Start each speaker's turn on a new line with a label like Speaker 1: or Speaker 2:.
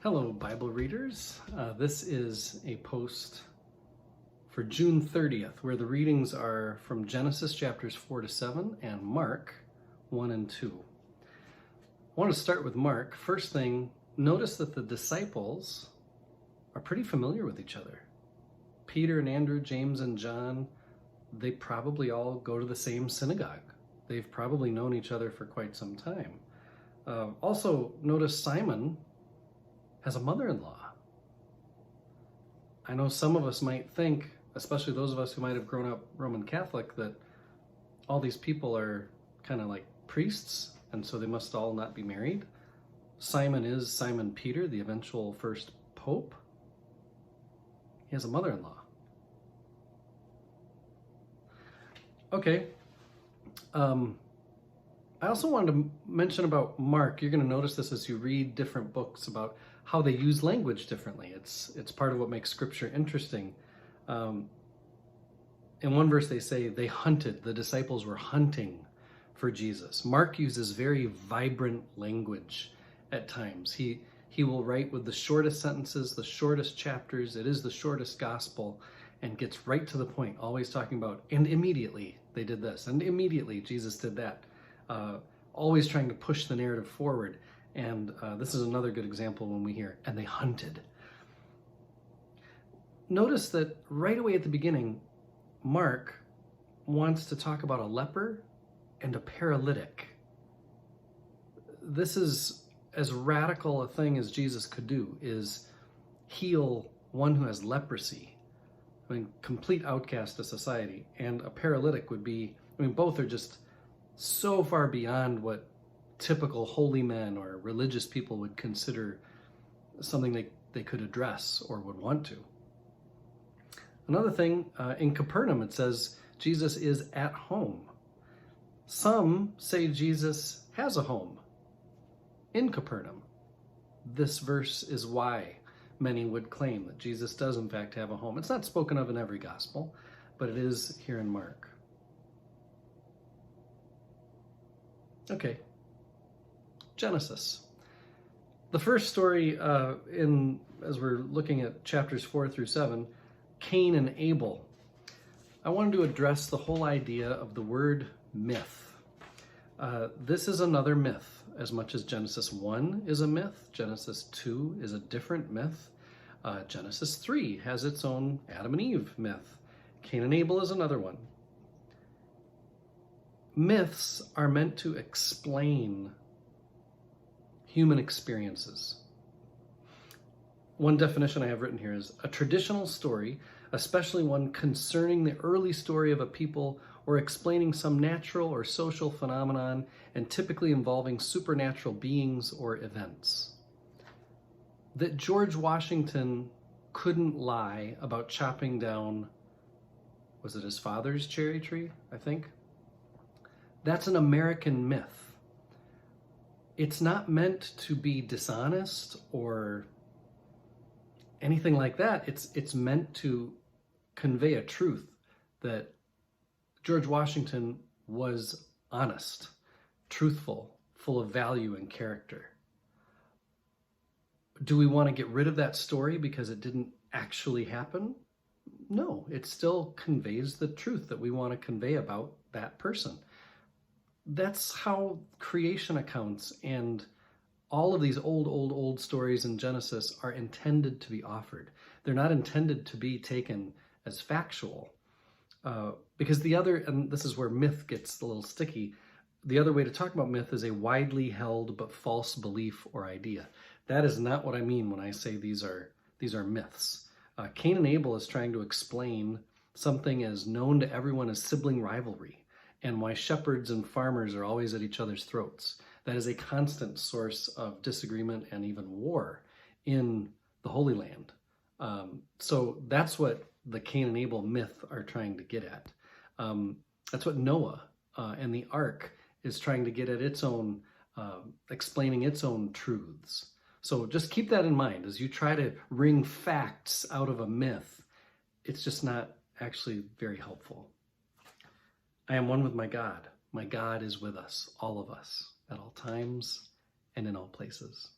Speaker 1: Hello, Bible readers. This is a post for June 30th, where the readings are from Genesis chapters 4 to 7 and Mark 1 and 2. I want to start with Mark. First thing, notice that the disciples are pretty familiar with each other. Peter and Andrew, James and John, they probably all go to the same synagogue. They've probably known each other for quite some time. Also, notice Simon has a mother-in-law. I know some of us might think, especially those of us who might have grown up Roman Catholic, that all these people are kind of like priests, and so they must all not be married. Simon is Simon Peter, the eventual first pope. He has a mother-in-law. Okay. I also wanted to mention about Mark. You're going to notice this as you read different books about how they use language differently. It's part of what makes Scripture interesting. In one verse they say they hunted, the disciples were hunting for Jesus. Mark uses very vibrant language at times. He will write with the shortest sentences, the shortest chapters. It is the shortest gospel and gets right to the point, always talking about, and immediately they did this, and immediately Jesus did that. Always trying to push the narrative forward. And this is another good example when we hear, and they hunted. Notice that right away at the beginning, Mark wants to talk about a leper and a paralytic. This is as radical a thing as Jesus could do, is heal one who has leprosy. I mean, complete outcast to society. And a paralytic would be, both are just so far beyond what typical holy men or religious people would consider something they could address or would want to. Another thing, in Capernaum it says Jesus is at home. Some say Jesus has a home in Capernaum. This verse is why many would claim that Jesus does in fact have a home. It's not spoken of in every gospel, but it is here in Mark. Okay. Genesis. The first story as we're looking at chapters 4 through 7, Cain and Abel. I wanted to address the whole idea of the word myth. This is another myth, as much as Genesis 1 is a myth. Genesis 2 is a different myth. Genesis 3 has its own Adam and Eve myth. Cain and Abel is another one. Myths are meant to explain human experiences. One definition I have written here is a traditional story, especially one concerning the early story of a people or explaining some natural or social phenomenon, and typically involving supernatural beings or events. That George Washington couldn't lie about chopping down, was it his father's cherry tree, I think? That's an American myth. It's not meant to be dishonest or anything like that. It's meant to convey a truth that George Washington was honest, truthful, full of value and character. Do we want to get rid of that story because it didn't actually happen? No, it still conveys the truth that we want to convey about that person. That's how creation accounts and all of these old stories in Genesis are intended to be offered. They're not intended to be taken as factual. Because the other, and this is where myth gets a little sticky, the other way to talk about myth is a widely held but false belief or idea. That is not what I mean when I say these are myths. Cain and Abel is trying to explain something as known to everyone as sibling rivalry, and why shepherds and farmers are always at each other's throats. That is a constant source of disagreement and even war in the Holy Land. So that's what the Cain and Abel myth are trying to get at. That's what Noah and the ark is trying to get at, its own, explaining its own truths. So just keep that in mind as you try to wring facts out of a myth. It's just not actually very helpful. I am one with my God. My God is with us, all of us, at all times and in all places.